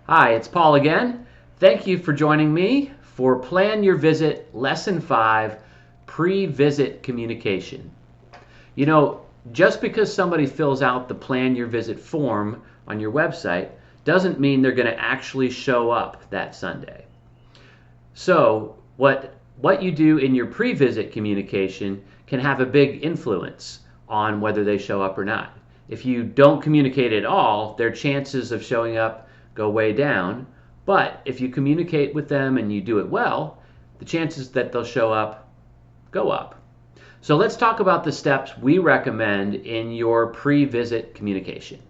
Hi, it's Paul again. Thank you for joining me for Plan Your Visit Lesson 5, Pre-Visit Communication. You know, just because somebody fills out the Plan Your Visit form on your website doesn't mean they're going to actually show up that Sunday. So, what you do in your pre-visit communication can have a big influence on whether they show up or not. If you don't communicate at all, their chances of showing up go way down. But if you communicate with them and you do it well, the chances that they'll show up go up. So let's talk about the steps we recommend in your pre-visit communication.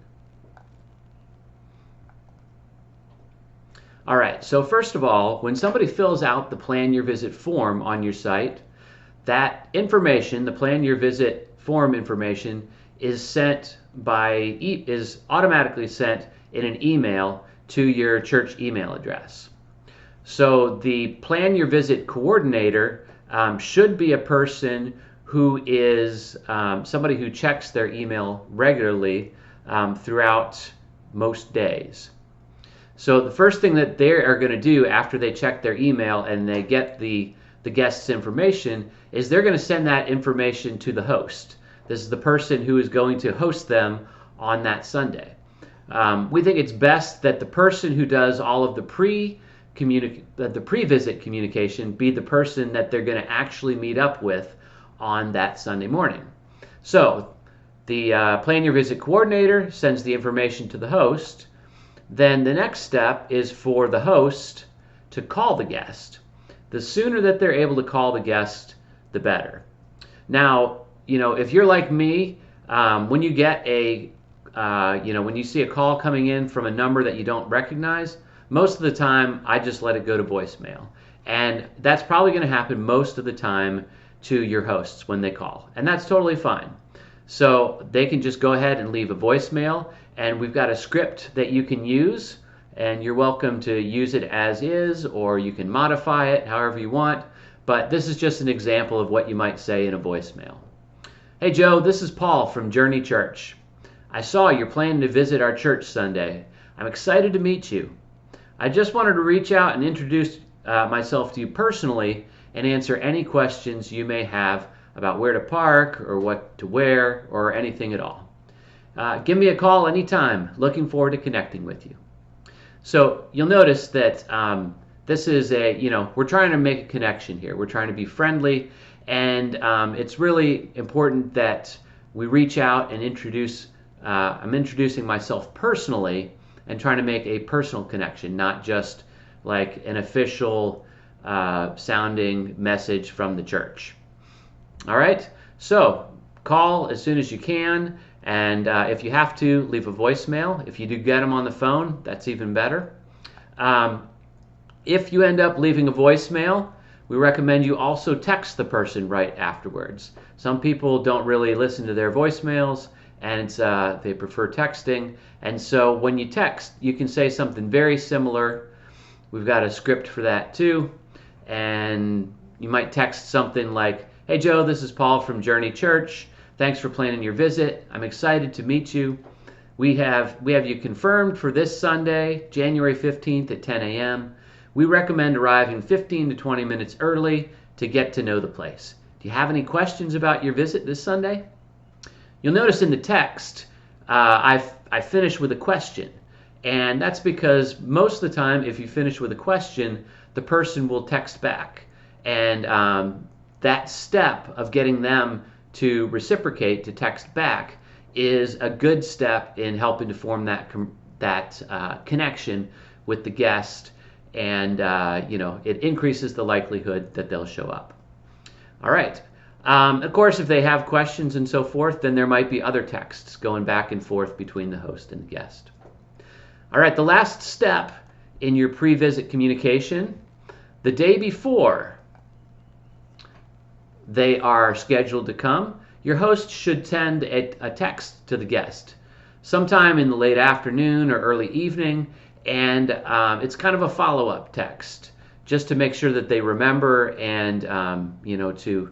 All right, so first of all, when somebody fills out the Plan Your Visit form on your site, that information, the Plan Your Visit form information, is automatically sent in an email to your church email address. So the Plan Your Visit coordinator should be a person who is somebody who checks their email regularly throughout most days. So the first thing that they are going to do after they check their email and they get the guest's information is they're going to send that information to the host. This is the person who is going to host them on that Sunday. We think it's best that the person who does all of the pre-visit communication be the person that they're going to actually meet up with on that Sunday morning. So the Plan Your Visit coordinator sends the information to the host. Then the next step is for the host to call the guest. The sooner that they're able to call the guest, the better. Now, if you're like me, when you get when you see a call coming in from a number that you don't recognize, most of the time I just let it go to voicemail. And that's probably going to happen most of the time to your hosts when they call. And that's totally fine. So they can just go ahead and leave a voicemail, and we've got a script that you can use, and you're welcome to use it as is, or you can modify it however you want. But this is just an example of what you might say in a voicemail. Hey Joe, this is Paul from Journey Church. I saw you're planning to visit our church Sunday. I'm excited to meet you. I just wanted to reach out and introduce myself to you personally and answer any questions you may have about where to park or what to wear or anything at all. Give me a call anytime. Looking forward to connecting with you. So you'll notice that this is we're trying to make a connection here. We're trying to be friendly, and it's really important that we reach out and introduce. I'm introducing myself personally and trying to make a personal connection, not just like an official sounding message from the church. All right, so call as soon as you can, and if you have to, leave a voicemail. If you do get them on the phone, that's even better. If you end up leaving a voicemail, we recommend you also text the person right afterwards. Some people don't really listen to their voicemails, and they prefer texting. And so when you text, you can say something very similar. We've got a script for that too. And you might text something like, hey Joe, this is Paul from Journey Church. Thanks for planning your visit. I'm excited to meet you. We have you confirmed for this Sunday, January 15th at 10 a.m. We recommend arriving 15 to 20 minutes early to get to know the place. Do you have any questions about your visit this Sunday? You'll notice in the text, I finish with a question. And that's because most of the time, if you finish with a question, the person will text back. And that step of getting them to reciprocate, to text back, is a good step in helping to form that connection with the guest. And it increases the likelihood that they'll show up. All right. Of course, if they have questions and so forth, then there might be other texts going back and forth between the host and the guest. All right, the last step in your pre-visit communication, the day before they are scheduled to come, your host should send a text to the guest sometime in the late afternoon or early evening, and it's kind of a follow-up text just to make sure that they remember and to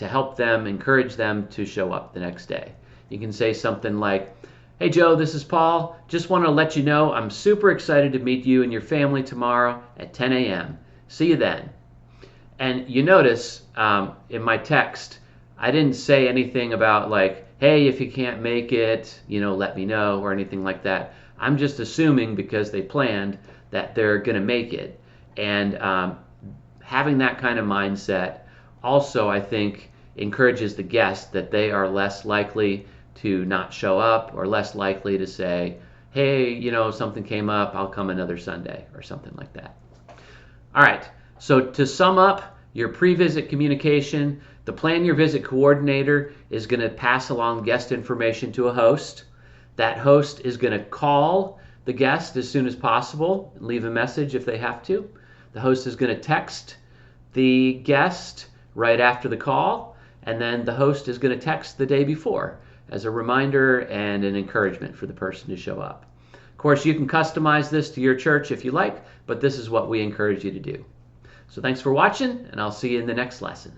help them, encourage them to show up the next day. You can say something like, Hey Joe, this is Paul. Just want to let you know I'm super excited to meet you and your family tomorrow at 10 a.m. See you then. And you notice in my text, I didn't say anything about like, hey, if you can't make it, let me know or anything like that. I'm just assuming because they planned that they're going to make it. And having that kind of mindset also, I think, encourages the guest that they are less likely to not show up or less likely to say, hey, something came up, I'll come another Sunday or something like that. All right, so to sum up your pre-visit communication, the Plan Your Visit coordinator is going to pass along guest information to a host. That host is going to call the guest as soon as possible and leave a message if they have to. The host is going to text the guest right after the call, and then the host is going to text the day before as a reminder and an encouragement for the person to show up. Of course, you can customize this to your church if you like, but this is what we encourage you to do. So thanks for watching, and I'll see you in the next lesson.